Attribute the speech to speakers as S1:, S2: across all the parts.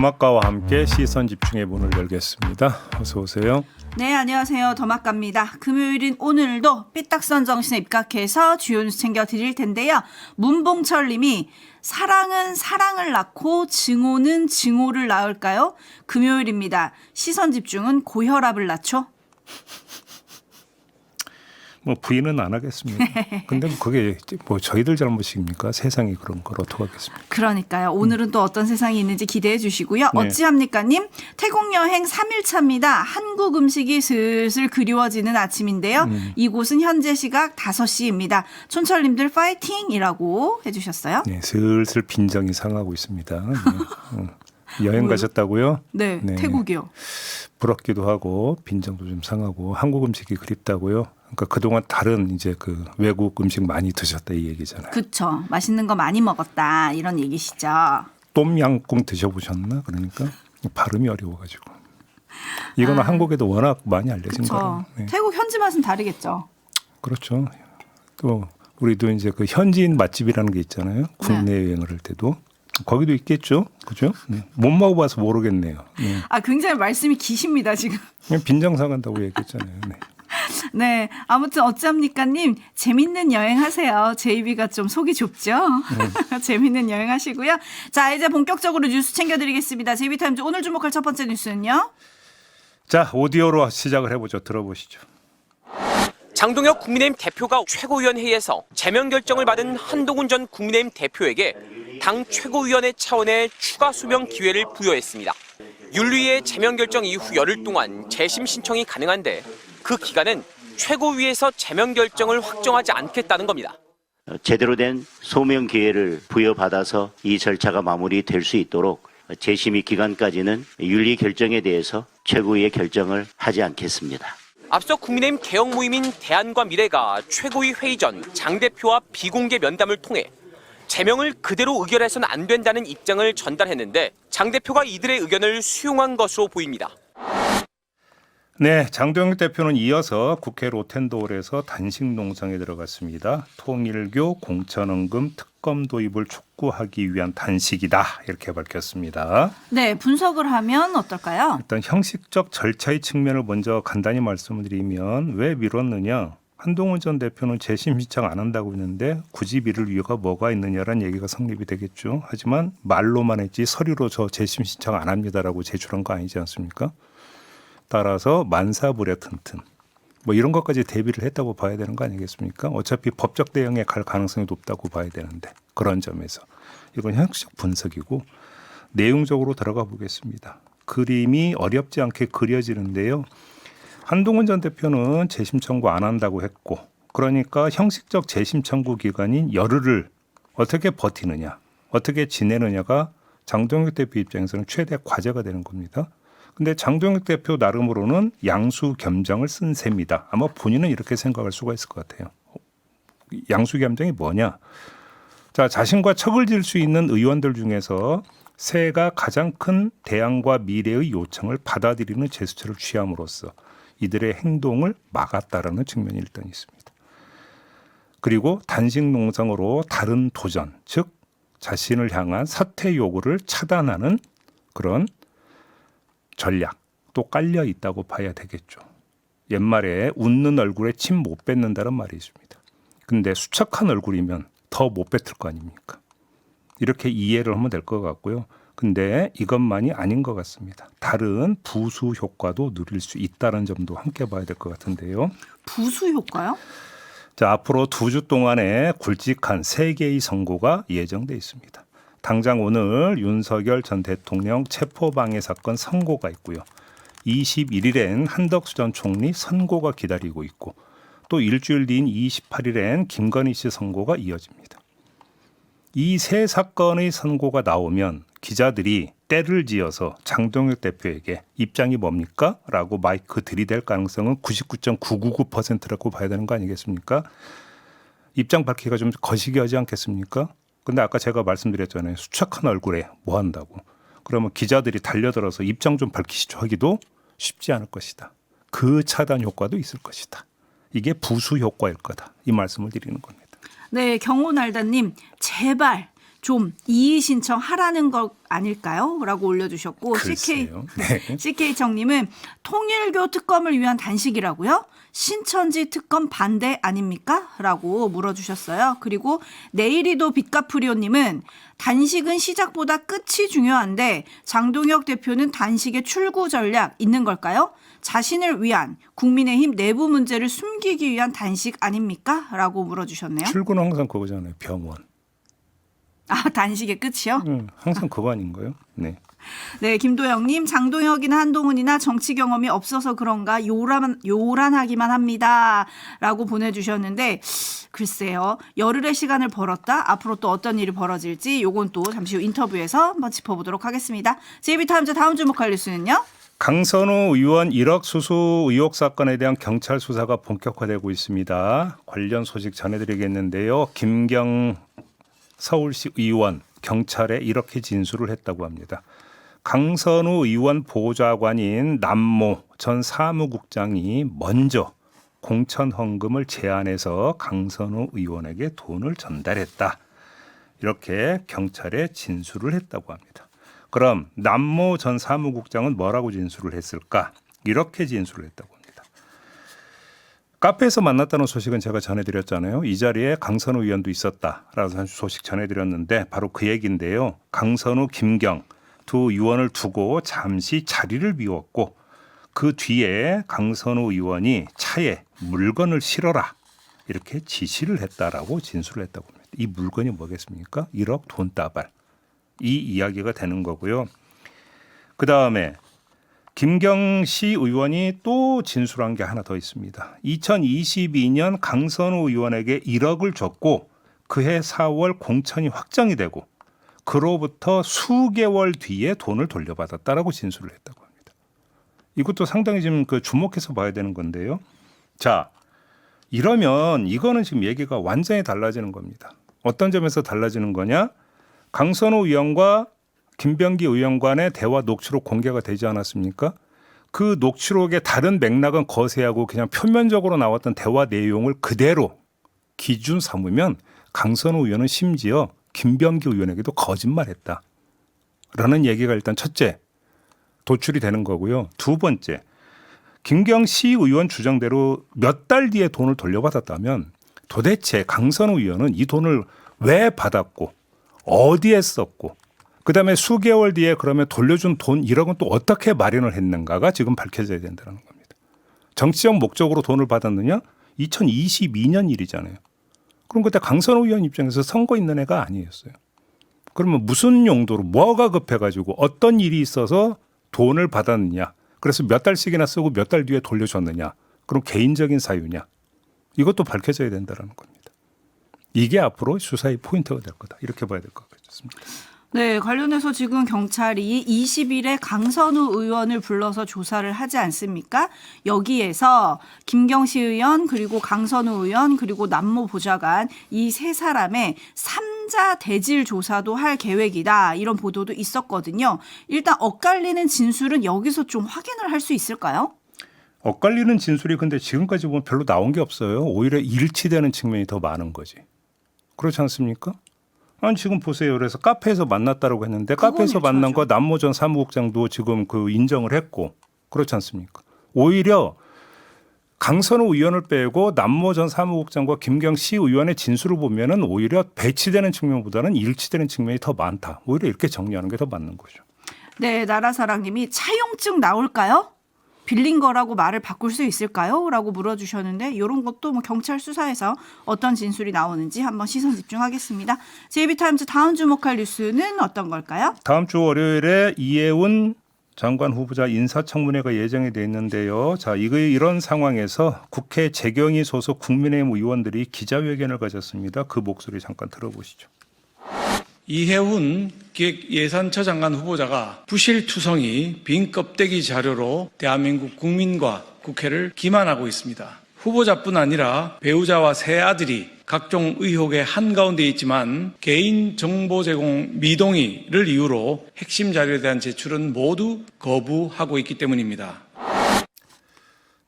S1: 더마카와 함께 시선 집중의 문을 열겠습니다. 어서 오세요.
S2: 네, 안녕하세요. 더마카입니다. 금요일인 오늘도 삐딱선 정신에 입각해서 주요 뉴스 챙겨드릴 텐데요. 문봉철 님이 사랑은 사랑을 낳고 증오는 증오를 낳을까요? 금요일입니다. 시선 집중은 고혈압을 낳죠?
S1: 뭐 부인은 안 하겠습니다. 근데 그게 뭐 저희들 잘못입니까? 세상이 그런 걸 어떻게 하겠습니까?
S2: 그러니까요. 오늘은 또 어떤 세상이 있는지 기대해 주시고요. 어찌합니까님? 태국 여행 3일차입니다. 한국 음식이 슬슬 그리워지는 아침인데요. 이곳은 현재 시각 5시입니다. 촌철님들 파이팅이라고 해주셨어요.
S1: 네, 슬슬 빈정이 상하고 있습니다. 네. 여행 가셨다고요?
S2: 네, 태국이요.
S1: 부럽기도 하고 빈정도 좀 상하고 한국 음식이 그립다고요? 그러니까 그동안 다른 이제 그 외국 음식 많이 드셨다 이 얘기잖아요.
S2: 그렇죠. 맛있는 거 많이 먹었다 이런 얘기시죠.
S1: 똠양꿍 드셔보셨나? 그러니까 발음이 어려워가지고. 이거는 한국에도 워낙 많이 알려진 거라. 네.
S2: 태국 현지 맛은 다르겠죠.
S1: 그렇죠. 또 우리도 이제 그 현지인 맛집이라는 게 있잖아요. 국내 여행을 할 때도. 거기도 있겠죠. 그죠? 네. 못 먹어봐서 모르겠네요. 네.
S2: 굉장히 말씀이 기십니다, 지금.
S1: 그냥 빈정 상한다고 얘기했잖아요. 네.
S2: 네. 아무튼 어찌합니까님 재밌는 여행 하세요. 제이비가 좀 속이 좁죠. 재밌는 여행 하시고요. 자, 이제 본격적으로 뉴스 챙겨드리겠습니다. 제이비타임즈 오늘 주목할 첫 번째 뉴스는요.
S1: 자, 오디오로 시작을 해보죠. 들어보시죠.
S3: 장동혁 국민의힘 대표가 최고위원회의에서 제명 결정을 받은 한동훈 전 국민의힘 대표에게 당 최고위원회 차원의 추가 소명 기회를 부여했습니다. 윤리위의 제명 결정 이후 열흘 동안 재심 신청이 가능한데 그 기간은 최고위에서 제명 결정을 확정하지 않겠다는 겁니다.
S4: 제대로 된 소명 기회를 부여받아서 이 절차가 마무리될 수 있도록 재심의 기간까지는 윤리 결정에 대해서 최고위의 결정을 하지 않겠습니다.
S3: 앞서 국민의힘 개혁 모임인 대안과 미래가 최고위 회의 전 장 대표와 비공개 면담을 통해 제명을 그대로 의결해서는 안 된다는 입장을 전달했는데 장 대표가 이들의 의견을 수용한 것으로 보입니다.
S1: 네, 장동혁 대표는 이어서 국회 로텐도홀에서 단식 농성에 들어갔습니다. 통일교 공천원금 특검 도입을 촉구하기 위한 단식이다 이렇게 밝혔습니다.
S2: 네, 분석을 하면 어떨까요?
S1: 일단 형식적 절차의 측면을 먼저 간단히 말씀을 드리면 왜 미뤘느냐. 한동훈 전 대표는 재심 신청 안 한다고 했는데 굳이 미룰 이유가 뭐가 있느냐라는 얘기가 성립이 되겠죠. 하지만 말로만 했지 서류로 저 재심 신청 안 합니다라고 제출한 거 아니지 않습니까? 따라서 만사부려 튼튼 뭐 이런 것까지 대비를 했다고 봐야 되는 거 아니겠습니까? 어차피 법적 대응에 갈 가능성이 높다고 봐야 되는데 그런 점에서 이건 형식적 분석이고 내용적으로 들어가 보겠습니다. 그림이 어렵지 않게 그려지는데요. 한동훈 전 대표는 재심 청구 안 한다고 했고 그러니까 형식적 재심 청구 기간인 열흘을 어떻게 버티느냐 어떻게 지내느냐가 장동혁 대표 입장에서는 최대 과제가 되는 겁니다. 근데 장동혁 대표 나름으로는 양수겸정을 쓴 셈이다. 아마 본인은 이렇게 생각할 수가 있을 것 같아요. 양수겸정이 뭐냐? 자, 자신과 척을 지을 수 있는 의원들 중에서 새가 가장 큰 대안과 미래의 요청을 받아들이는 제스처를 취함으로써 이들의 행동을 막았다라는 측면이 일단 있습니다. 그리고 단식 농성으로 다른 도전, 즉 자신을 향한 사퇴 요구를 차단하는 그런 전략도 깔려 있다고 봐야 되겠죠. 옛말에 웃는 얼굴에 침 못 뱉는다는 말이 있습니다. 근데 수척한 얼굴이면 더 못 뱉을 거 아닙니까? 이렇게 이해를 하면 될 것 같고요. 근데 이것만이 아닌 것 같습니다. 다른 부수 효과도 누릴 수 있다는 점도 함께 봐야 될 것 같은데요.
S2: 부수 효과요?
S1: 자, 앞으로 2주 동안에 굵직한 3개의 선고가 예정돼 있습니다. 당장 오늘 윤석열 전 대통령 체포방해 사건 선고가 있고요. 21일엔 한덕수 전 총리 선고가 기다리고 있고 또 일주일 뒤인 28일엔 김건희 씨 선고가 이어집니다. 이 세 사건의 선고가 나오면 기자들이 때를 지어서 장동혁 대표에게 입장이 뭡니까? 라고 마이크 들이댈 가능성은 99.999%라고 봐야 되는 거 아니겠습니까? 입장 밝히기가 좀 거시기하지 않겠습니까? 근데 아까 제가 말씀드렸잖아요. 수척한 얼굴에 뭐 한다고. 그러면 기자들이 달려들어서 입장 좀 밝히시죠 하기도 쉽지 않을 것이다. 그 차단 효과도 있을 것이다. 이게 부수 효과일 거다. 이 말씀을 드리는 겁니다.
S2: 네, 경호날다님 제발 좀 이의 신청하라는 것 아닐까요? 라고 올려주셨고
S1: 글쎄요. 네.
S2: CK정님은 통일교 특검을 위한 단식이라고요? 신천지 특검 반대 아닙니까? 라고 물어주셨어요. 그리고 내일이도 빚갚으려님은 단식은 시작보다 끝이 중요한데 장동혁 대표는 단식의 출구 전략 있는 걸까요? 자신을 위한 국민의힘 내부 문제를 숨기기 위한 단식 아닙니까? 라고 물어주셨네요.
S1: 출구는 항상 그거잖아요. 병원.
S2: 아, 단식의 끝이요?
S1: 항상 그거 아닌가요? 네.
S2: 네, 김도영님, 장동혁이나 한동훈이나 정치 경험이 없어서 그런가 요란하기만 합니다. 라고 보내주셨는데, 글쎄요, 열흘의 시간을 벌었다. 앞으로 또 어떤 일이 벌어질지, 요건 또 잠시 후 인터뷰에서 한번 짚어보도록 하겠습니다. JB타임즈 다음 주목할 뉴스는요?
S1: 강선우 의원 1억 수수 의혹 사건에 대한 경찰 수사가 본격화되고 있습니다. 관련 소식 전해드리겠는데요. 김경 서울시 의원 경찰에 이렇게 진술을 했다고 합니다. 강선우 의원 보좌관인 남모 전 사무국장이 먼저 공천 헌금을 제안해서 강선우 의원에게 돈을 전달했다. 이렇게 경찰에 진술을 했다고 합니다. 그럼 남모 전 사무국장은 뭐라고 진술을 했을까? 이렇게 진술을 했다고 합니다. 카페에서 만났다는 소식은 제가 전해드렸잖아요. 이 자리에 강선우 의원도 있었다라는 소식 전해드렸는데 바로 그 얘기인데요. 강선우, 김경 두 의원을 두고 잠시 자리를 비웠고 그 뒤에 강선우 의원이 차에 물건을 실어라 이렇게 지시를 했다라고 진술을 했다고 합니다. 이 물건이 뭐겠습니까? 1억 돈다발. 이 이야기가 되는 거고요. 그다음에 김경시 의원이 또 진술한 게 하나 더 있습니다. 2022년 강선우 의원에게 1억을 줬고 그해 4월 공천이 확정이 되고 그로부터 수개월 뒤에 돈을 돌려받았다라고 진술을 했다고 합니다. 이것도 상당히 지금 주목해서 봐야 되는 건데요. 자, 이러면 이거는 지금 얘기가 완전히 달라지는 겁니다. 어떤 점에서 달라지는 거냐? 강선우 의원과 김병기 의원 간의 대화 녹취록 공개가 되지 않았습니까? 그 녹취록의 다른 맥락은 거세하고 그냥 표면적으로 나왔던 대화 내용을 그대로 기준 삼으면 강선우 의원은 심지어 김병기 의원에게도 거짓말했다. 라는 얘기가 일단 첫째 도출이 되는 거고요. 두 번째, 김경시 의원 주장대로 몇 달 뒤에 돈을 돌려받았다면 도대체 강선우 의원은 이 돈을 왜 받았고 어디에 썼고 그다음에 수개월 뒤에 그러면 돌려준 돈 1억은 또 어떻게 마련을 했는가가 지금 밝혀져야 된다는 겁니다. 정치적 목적으로 돈을 받았느냐? 2022년 일이잖아요. 그럼 그때 강선우 의원 입장에서 선거 있는 애가 아니었어요. 그러면 무슨 용도로 뭐가 급해가지고 어떤 일이 있어서 돈을 받았느냐? 그래서 몇 달씩이나 쓰고 몇 달 뒤에 돌려줬느냐? 그럼 개인적인 사유냐? 이것도 밝혀져야 된다는 겁니다. 이게 앞으로 수사의 포인트가 될 거다. 이렇게 봐야 될 것 같습니다.
S2: 네, 관련해서 지금 경찰이 20일에 강선우 의원을 불러서 조사를 하지 않습니까? 여기에서 김경시 의원 그리고 강선우 의원 그리고 남모 보좌관 이 세 사람의 3자 대질 조사도 할 계획이다. 이런 보도도 있었거든요. 일단 엇갈리는 진술은 여기서 좀 확인을 할 수 있을까요?
S1: 엇갈리는 진술이 근데 지금까지 보면 별로 나온 게 없어요. 오히려 일치되는 측면이 더 많은 거지. 그렇지 않습니까? 아니 지금 보세요. 그래서 카페에서 만났다라고 했는데 카페에서 만난 거 남모 전 사무국장도 지금 인정을 했고 그렇지 않습니까? 오히려 강선우 의원을 빼고 남모 전 사무국장과 김경시 의원의 진술을 보면은 오히려 배치되는 측면보다는 일치되는 측면이 더 많다. 오히려 이렇게 정리하는 게 더 맞는 거죠.
S2: 네, 나라사랑님이 차용증 나올까요? 빌린 거라고 말을 바꿀 수 있을까요? 라고 물어주셨는데 이런 것도 경찰 수사에서 어떤 진술이 나오는지 한번 시선 집중하겠습니다. JB타임즈 다음 주목할 뉴스는 어떤 걸까요?
S1: 다음 주 월요일에 이해운 장관 후보자 인사청문회가 예정이 돼 있는데요. 자, 이런 상황에서 국회 재경위 소속 국민의힘 의원들이 기자회견을 가졌습니다. 그 목소리 잠깐 들어보시죠.
S5: 이해운 기획예산처 장관 후보자가 부실투성이 빈 껍데기 자료로 대한민국 국민과 국회를 기만하고 있습니다. 후보자뿐 아니라 배우자와 세 아들이 각종 의혹의 한가운데 있지만 개인 정보 제공 미동의를 이유로 핵심 자료에 대한 제출은 모두 거부하고 있기 때문입니다.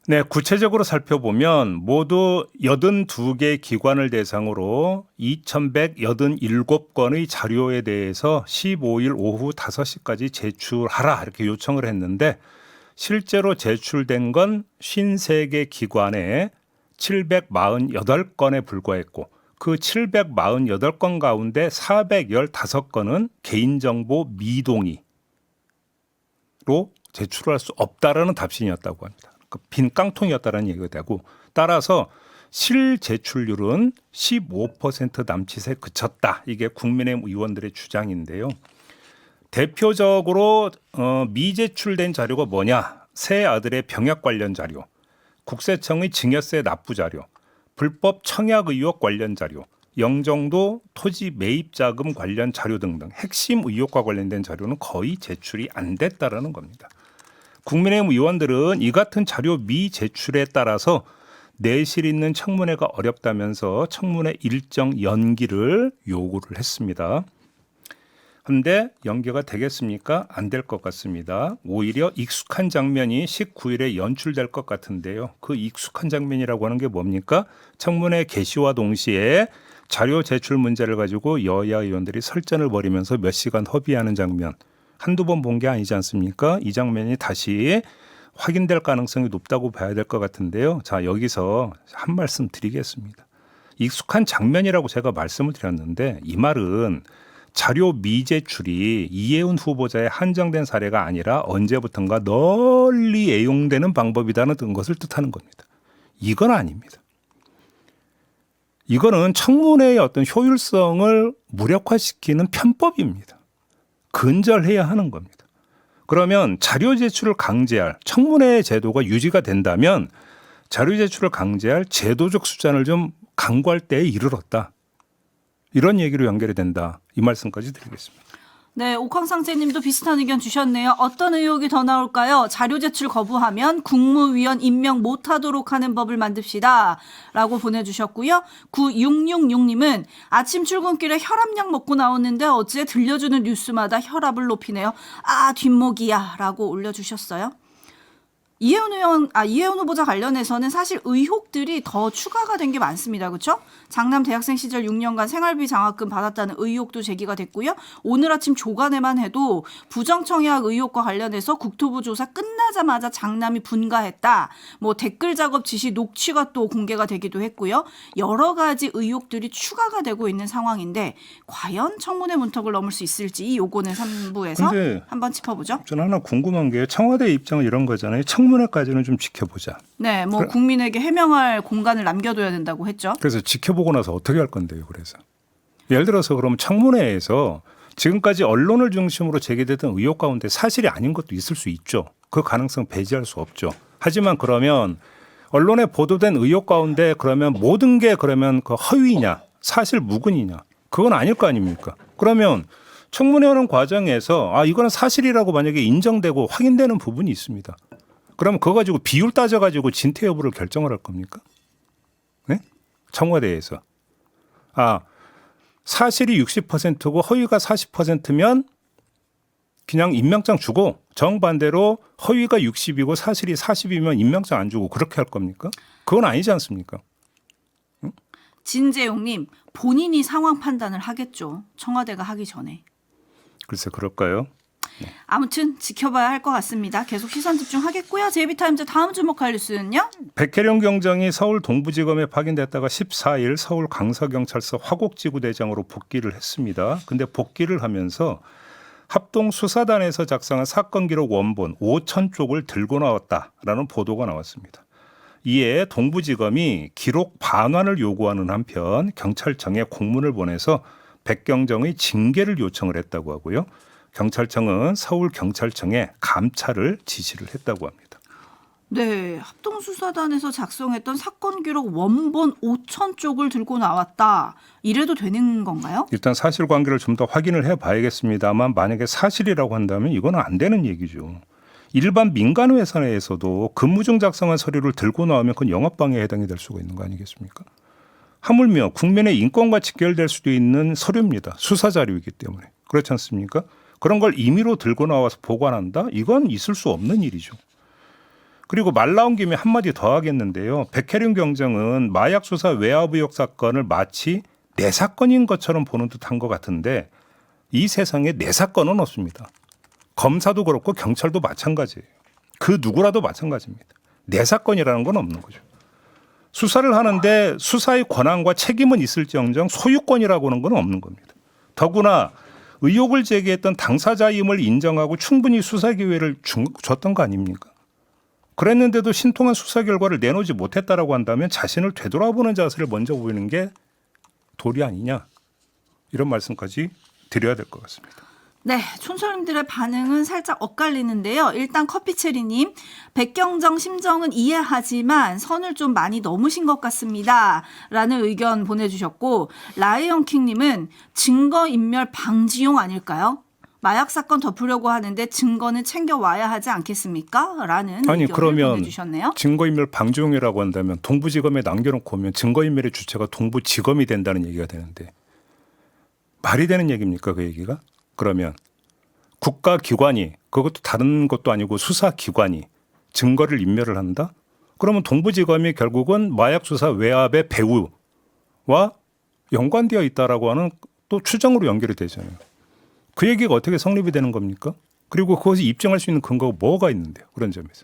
S1: 네, 구체적으로 살펴보면 모두 82개 기관을 대상으로 2,187건의 자료에 대해서 15일 오후 5시까지 제출하라 이렇게 요청을 했는데 실제로 제출된 건 53개 기관에 748건에 불과했고 그 748건 가운데 415건은 개인정보 미동의로 제출할 수 없다라는 답신이었다고 합니다. 빈 깡통이었다는 얘기가 되고 따라서 실제출률은 15% 남짓에 그쳤다. 이게 국민의힘 의원들의 주장인데요. 대표적으로 미제출된 자료가 뭐냐. 새 아들의 병역 관련 자료, 국세청의 증여세 납부 자료, 불법 청약 의혹 관련 자료, 영종도 토지 매입 자금 관련 자료 등등 핵심 의혹과 관련된 자료는 거의 제출이 안 됐다라는 겁니다. 국민의힘 의원들은 이 같은 자료 미제출에 따라서 내실 있는 청문회가 어렵다면서 청문회 일정 연기를 요구를 했습니다. 그런데 연기가 되겠습니까? 안 될 것 같습니다. 오히려 익숙한 장면이 19일에 연출될 것 같은데요. 그 익숙한 장면이라고 하는 게 뭡니까? 청문회 개시와 동시에 자료 제출 문제를 가지고 여야 의원들이 설전을 벌이면서 몇 시간 허비하는 장면. 한두 번 본 게 아니지 않습니까? 이 장면이 다시 확인될 가능성이 높다고 봐야 될 것 같은데요. 자, 여기서 한 말씀 드리겠습니다. 익숙한 장면이라고 제가 말씀을 드렸는데 이 말은 자료 미제출이 이해운 후보자의 한정된 사례가 아니라 언제부턴가 널리 애용되는 방법이라는 것을 뜻하는 겁니다. 이건 아닙니다. 이거는 청문회의 어떤 효율성을 무력화시키는 편법입니다. 근절해야 하는 겁니다. 그러면 자료 제출을 강제할 청문회 제도가 유지가 된다면 자료 제출을 강제할 제도적 수단을 좀 강구할 때에 이르렀다. 이런 얘기로 연결이 된다. 이 말씀까지 드리겠습니다.
S2: 네, 옥황상제님도 비슷한 의견 주셨네요. 어떤 의혹이 더 나올까요? 자료 제출 거부하면 국무위원 임명 못하도록 하는 법을 만듭시다. 라고 보내주셨고요. 9666님은 아침 출근길에 혈압약 먹고 나오는데 어째 들려주는 뉴스마다 혈압을 높이네요. 아, 뒷목이야. 라고 올려주셨어요. 이혜훈 후보자 관련해서는 사실 의혹들이 더 추가가 된 게 많습니다. 그렇죠? 장남 대학생 시절 6년간 생활비 장학금 받았다는 의혹도 제기가 됐고요. 오늘 아침 조간에만 해도 부정청약 의혹과 관련해서 국토부 조사 끝나자마자 장남이 분가했다. 뭐 댓글 작업 지시 녹취가 또 공개가 되기도 했고요. 여러 가지 의혹들이 추가가 되고 있는 상황인데 과연 청문회 문턱을 넘을 수 있을지 요거는 3부에서 한번 짚어보죠.
S1: 저는 하나 궁금한 게 청와대 입장은 이런 거잖아요. 청문회까지는 좀 지켜보자.
S2: 네, 뭐 국민에게 해명할 공간을 남겨둬야 된다고 했죠.
S1: 그래서 지켜보고 나서 어떻게 할 건데요? 그래서 예를 들어서 그러면 청문회에서 지금까지 언론을 중심으로 제기됐던 의혹 가운데 사실이 아닌 것도 있을 수 있죠. 그 가능성 배제할 수 없죠. 하지만 그러면 언론에 보도된 의혹 가운데 그러면 모든 게 그러면 그 허위냐, 사실 무근이냐, 그건 아닐 거 아닙니까? 그러면 청문회하는 과정에서 이거는 사실이라고 만약에 인정되고 확인되는 부분이 있습니다. 그러면 그거 가지고 비율 따져가지고 진퇴 여부를 결정을 할 겁니까? 네? 청와대에서. 사실이 60%고 허위가 40%면 그냥 임명장 주고 정반대로 허위가 60이고 사실이 40이면 임명장 안 주고 그렇게 할 겁니까? 그건 아니지 않습니까? 응?
S2: 진재용님, 본인이 상황 판단을 하겠죠. 청와대가 하기 전에.
S1: 글쎄 그럴까요?
S2: 아무튼 지켜봐야 할 것 같습니다. 계속 시선 집중하겠고요. 제이비타임즈 다음 주목할 뉴스는요.
S1: 백혜령 경장이 서울 동부지검에 파견됐다가 14일 서울 강서경찰서 화곡지구대장으로 복귀를 했습니다. 근데 복귀를 하면서 합동수사단에서 작성한 사건 기록 원본 5천 쪽을 들고 나왔다라는 보도가 나왔습니다. 이에 동부지검이 기록 반환을 요구하는 한편 경찰청에 공문을 보내서 백경정의 징계를 요청을 했다고 하고요. 경찰청은 서울경찰청에 감찰을 지시를 했다고 합니다.
S2: 네, 합동수사단에서 작성했던 사건 기록 원본 5천 쪽을 들고 나왔다. 이래도 되는 건가요?
S1: 일단 사실관계를 좀 더 확인을 해봐야겠습니다만 만약에 사실이라고 한다면 이건 안 되는 얘기죠. 일반 민간회사 내에서도 근무 중 작성한 서류를 들고 나오면 그건 영업방해에 해당이 될 수가 있는 거 아니겠습니까? 하물며 국민의 인권과 직결될 수도 있는 서류입니다. 수사자료이기 때문에. 그렇지 않습니까? 그런 걸 임의로 들고 나와서 보관한다? 이건 있을 수 없는 일이죠. 그리고 말 나온 김에 한마디 더 하겠는데요. 백혜련 경정은 마약 수사 외압 의혹 사건을 마치 내 사건인 것처럼 보는 듯한 것 같은데 이 세상에 내 사건은 없습니다. 검사도 그렇고 경찰도 마찬가지예요. 그 누구라도 마찬가지입니다. 내 사건이라는 건 없는 거죠. 수사를 하는데 수사의 권한과 책임은 있을지언정 소유권이라고 하는 건 없는 겁니다. 더구나 의혹을 제기했던 당사자임을 인정하고 충분히 수사 기회를 줬던 거 아닙니까? 그랬는데도 신통한 수사 결과를 내놓지 못했다라고 한다면 자신을 되돌아보는 자세를 먼저 보이는 게 도리 아니냐, 이런 말씀까지 드려야 될 것 같습니다.
S2: 네, 촌철님들의 반응은 살짝 엇갈리는데요. 일단 커피체리님, 백경정 심정은 이해하지만 선을 좀 많이 넘으신 것 같습니다. 라는 의견 보내주셨고, 라이언킹님은 증거인멸 방지용 아닐까요? 마약 사건 덮으려고 하는데 증거는 챙겨와야 하지 않겠습니까? 라는
S1: 아니,
S2: 의견을
S1: 그러면
S2: 보내주셨네요.
S1: 증거인멸 방지용이라고 한다면 동부지검에 남겨놓고 오면 증거인멸의 주체가 동부지검이 된다는 얘기가 되는데 말이 되는 얘기입니까, 그 얘기가? 그러면 국가기관이, 그것도 다른 것도 아니고 수사기관이 증거를 인멸을 한다? 그러면 동부지검이 결국은 마약수사 외압의 배후와 연관되어 있다라고 하는 또 추정으로 연결이 되잖아요. 그 얘기가 어떻게 성립이 되는 겁니까? 그리고 그것을 입증할 수 있는 근거가 뭐가 있는데요, 그런 점에서.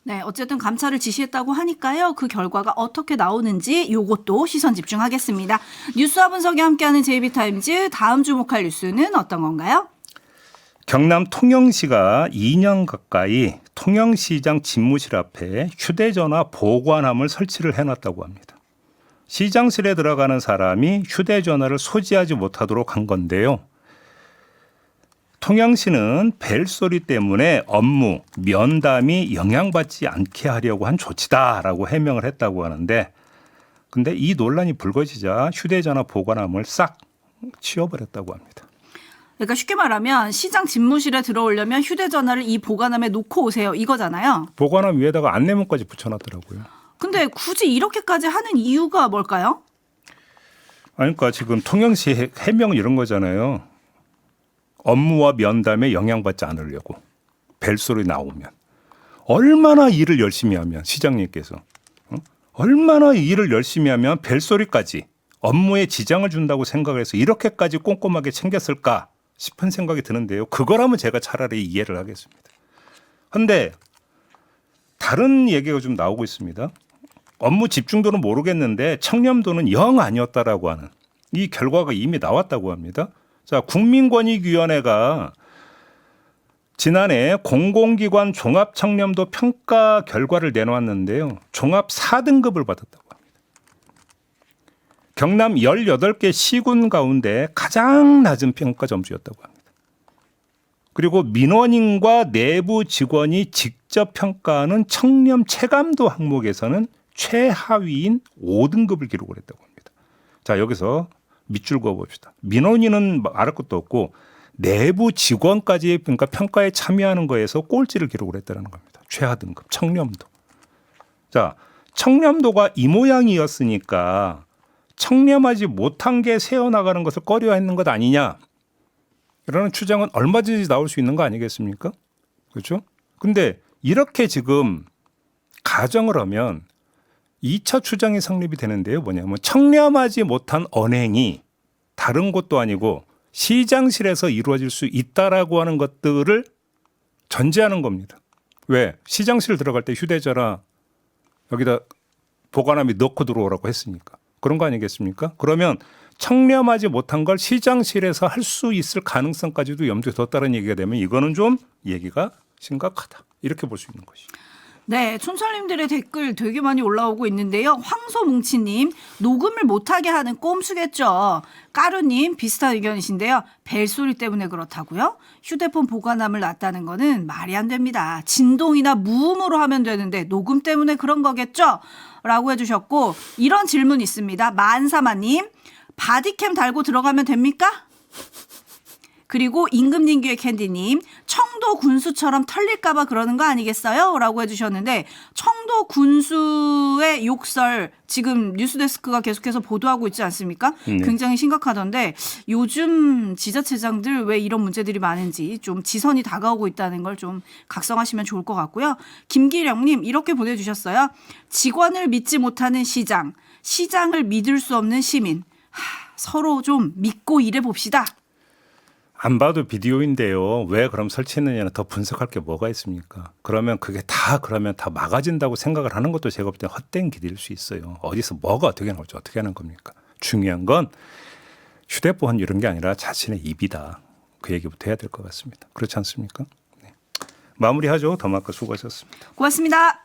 S2: 네, 어쨌든 감찰을 지시했다고 하니까요. 그 결과가 어떻게 나오는지 요것도 시선 집중하겠습니다. 뉴스와 분석이 함께하는 JB타임즈, 다음 주목할 뉴스는 어떤 건가요?
S1: 경남 통영시가 2년 가까이 통영시장 집무실 앞에 휴대전화 보관함을 설치를 해놨다고 합니다. 시장실에 들어가는 사람이 휴대전화를 소지하지 못하도록 한 건데요. 통영시는 벨소리 때문에 업무, 면담이 영향받지 않게 하려고 한 조치다라고 해명을 했다고 하는데, 근데 이 논란이 불거지자 휴대전화 보관함을 싹 치워버렸다고 합니다.
S2: 그러니까 쉽게 말하면 시장 집무실에 들어오려면 휴대전화를 이 보관함에 놓고 오세요, 이거잖아요.
S1: 보관함 위에다가 안내문까지 붙여놨더라고요.
S2: 근데 굳이 이렇게까지 하는 이유가 뭘까요?
S1: 아니, 그러니까 지금 통영시 해명은 이런 거잖아요. 업무와 면담에 영향받지 않으려고. 벨소리 나오면. 얼마나 일을 열심히 하면 시장님께서 얼마나 일을 열심히 하면 벨소리까지 업무에 지장을 준다고 생각을 해서 이렇게까지 꼼꼼하게 챙겼을까 싶은 생각이 드는데요. 그거라면 제가 차라리 이해를 하겠습니다. 그런데 다른 얘기가 좀 나오고 있습니다. 업무 집중도는 모르겠는데 청렴도는 영 아니었다라고 하는 이 결과가 이미 나왔다고 합니다. 자, 국민권익위원회가 지난해 공공기관 종합청렴도 평가 결과를 내놓았는데요. 종합 4등급을 받았다고 합니다. 경남 18개 시군 가운데 가장 낮은 평가 점수였다고 합니다. 그리고 민원인과 내부 직원이 직접 평가하는 청렴 체감도 항목에서는 최하위인 5등급을 기록을 했다고 합니다. 자, 여기서 밑줄 그어봅시다. 민원인은 말할 것도 없고 내부 직원까지 그러니까 평가에 참여하는 거에서 꼴찌를 기록을 했다는 겁니다. 최하 등급 청렴도. 자, 청렴도가 이 모양이었으니까 청렴하지 못한 게 새어나가는 것을 꺼려했는 것 아니냐. 이라는 추정은 얼마든지 나올 수 있는 거 아니겠습니까? 그렇죠? 근데 이렇게 지금 가정을 하면 2차 추정이 성립이 되는데요. 뭐냐면 청렴하지 못한 언행이 다른 곳도 아니고 시장실에서 이루어질 수 있다라고 하는 것들을 전제하는 겁니다. 왜? 시장실 들어갈 때 휴대전화 여기다 보관함에 넣고 들어오라고 했으니까. 그런 거 아니겠습니까? 그러면 청렴하지 못한 걸 시장실에서 할 수 있을 가능성까지도 염두에 뒀다는 얘기가 되면 이거는 좀 얘기가 심각하다. 이렇게 볼 수 있는 것이죠.
S2: 네, 촌철님들의 댓글 되게 많이 올라오고 있는데요. 황소뭉치님, 녹음을 못하게 하는 꼼수겠죠. 까루님, 비슷한 의견이신데요. 벨소리 때문에 그렇다고요? 휴대폰 보관함을 놨다는 거는 말이 안 됩니다. 진동이나 무음으로 하면 되는데 녹음 때문에 그런 거겠죠? 라고 해주셨고, 이런 질문 있습니다. 만사마님, 바디캠 달고 들어가면 됩니까? 그리고 임금님교의 캔디님, 청도 군수처럼 털릴까봐 그러는 거 아니겠어요? 라고 해주셨는데, 청도 군수의 욕설 지금 뉴스데스크가 계속해서 보도하고 있지 않습니까? 굉장히 심각하던데 요즘 지자체장들 왜 이런 문제들이 많은지 좀 지선이 다가오고 있다는 걸 좀 각성하시면 좋을 것 같고요. 김기령님 이렇게 보내주셨어요. 직원을 믿지 못하는 시장, 시장을 믿을 수 없는 시민. 서로 좀 믿고 일해 봅시다.
S1: 안 봐도 비디오인데요. 왜 그럼 설치했느냐는 더 분석할 게 뭐가 있습니까? 그러면 그게 다 막아진다고 생각을 하는 것도 제가 볼 때 헛된 기대일 수 있어요. 어디서 뭐가 어떻게 나올지 어떻게 하는 겁니까? 중요한 건 휴대폰 이런 게 아니라 자신의 입이다. 그 얘기부터 해야 될 것 같습니다. 그렇지 않습니까? 네. 마무리하죠. 더마카 수고하셨습니다.
S2: 고맙습니다.